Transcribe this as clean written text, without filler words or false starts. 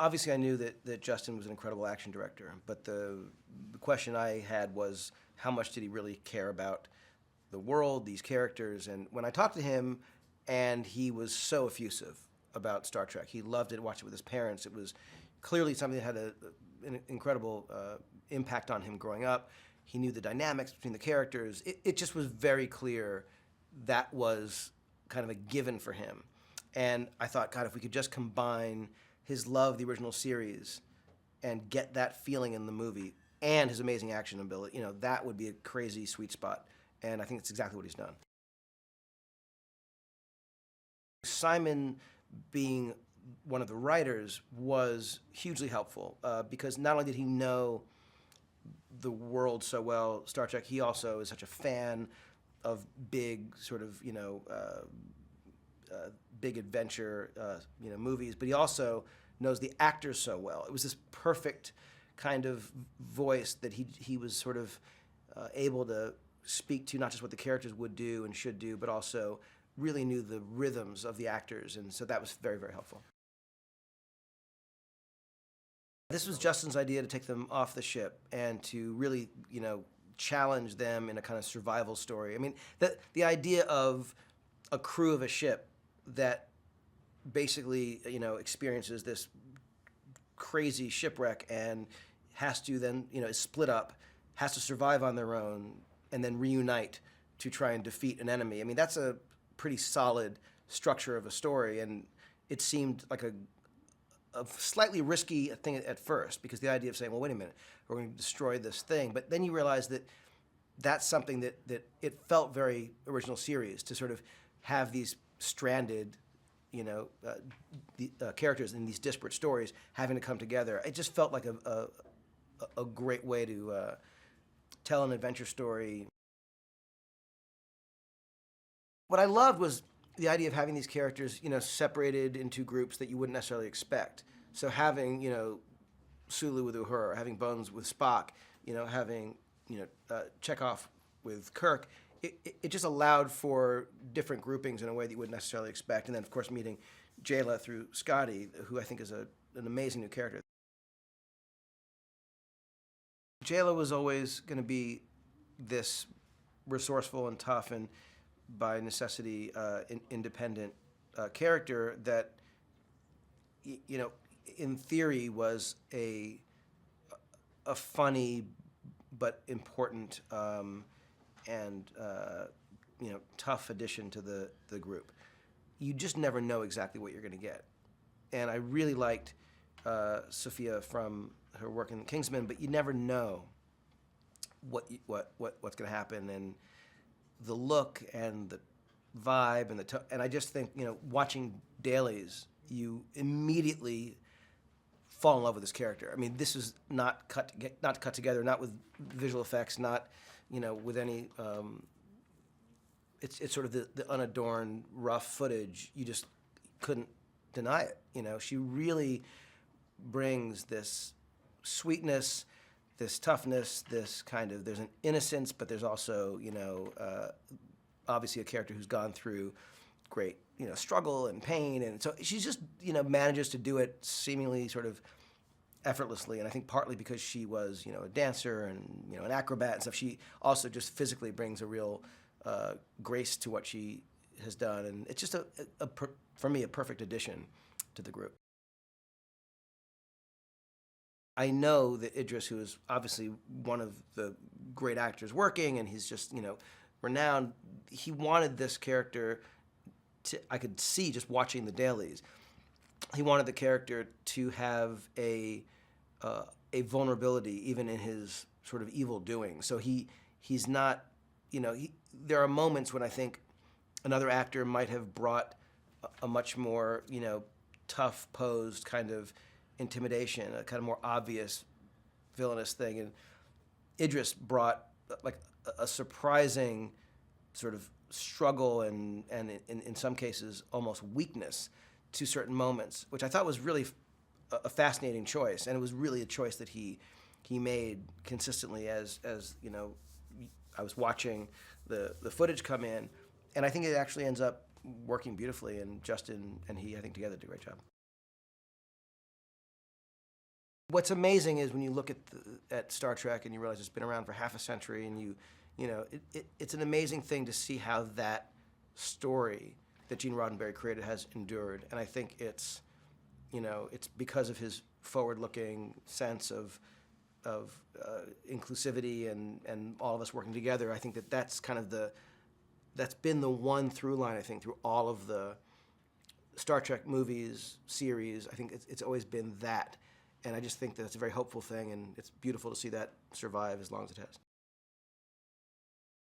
obviously I knew that Justin was an incredible action director, but the question I had was, how much did he really care about the world, these characters? And when I talked to him, and he was so effusive about Star Trek. He loved it, watched it with his parents. It was clearly something that had an incredible impact on him growing up. He knew the dynamics between the characters. It just was very clear that was kind of a given for him. And I thought, God, if we could just combine his love of the original series and get that feeling in the movie and his amazing action ability, you know, that would be a crazy sweet spot. And I think it's exactly what he's done. Simon being one of the writers was hugely helpful because not only did he know the world so well, Star Trek, he also is such a fan of big sort of, you know, big adventure, you know, movies, but he also knows the actors so well. It was this perfect kind of voice that he was sort of able to speak to not just what the characters would do and should do, but also really knew the rhythms of the actors, and so that was very, very helpful. This was Justin's idea to take them off the ship and to really, you know, challenge them in a kind of survival story. I mean, the idea of a crew of a ship that basically, you know, experiences this crazy shipwreck and has to then, you know, is split up, has to survive on their own, and then reunite to try and defeat an enemy. I mean, that's a pretty solid structure of a story, and it seemed like a slightly risky thing at first, because the idea of saying, well, wait a minute, we're going to destroy this thing, but then you realize that that's something that it felt very original series to sort of have these stranded, you know, characters in these disparate stories having to come together. It just felt like a great way to tell an adventure story. What I loved was the idea of having these characters, you know, separated into groups that you wouldn't necessarily expect. So having, you know, Sulu with Uhura, having Bones with Spock, you know, having, you know, Chekhov with Kirk, it just allowed for different groupings in a way that you wouldn't necessarily expect. And then, of course, meeting Jayla through Scotty, who I think is an amazing new character. Jayla was always going to be this resourceful and tough and by necessity independent character that, you know, in theory was a funny but important and you know, tough addition to the group. You just never know exactly what you're going to get. And I really liked Sofia from her work in Kingsman, but you never know what's going to happen, and the look and the vibe and and I just think, you know, watching dailies, you immediately fall in love with this character. I mean, this is not cut together, not with visual effects, not, you know, with any. It's sort of the unadorned, rough footage. You just couldn't deny it. You know, she really brings this sweetness, this toughness, this kind of, there's an innocence, but there's also, you know, obviously a character who's gone through great, you know, struggle and pain, and so she's just, you know, manages to do it seemingly sort of effortlessly, and I think partly because she was, you know, a dancer and, you know, an acrobat and stuff, she also just physically brings a real grace to what she has done, and it's just for me, a perfect addition to the group. I know that Idris, who is obviously one of the great actors working, and he's just, you know, renowned, he wanted this character to, I could see just watching the dailies, he wanted the character to have a vulnerability even in his sort of evil doing. So he's not, you know, there are moments when I think another actor might have brought a much more, you know, tough posed kind of intimidation, a kind of more obvious villainous thing, and Idris brought like a surprising sort of struggle and in some cases almost weakness to certain moments, which I thought was really a fascinating choice, and it was really a choice that he made consistently as you know, I was watching the footage come in, and I think it actually ends up working beautifully, and Justin and he, I think, together did a great job. What's amazing is when you look at Star Trek and you realize it's been around for half a century, and it's an amazing thing to see how that story that Gene Roddenberry created has endured. And I think it's because of his forward-looking sense of inclusivity and all of us working together. I think that's kind of that's been the one through line, I think, through all of the Star Trek movies, series. I think it's always been that. And I just think that it's a very hopeful thing, and it's beautiful to see that survive as long as it has.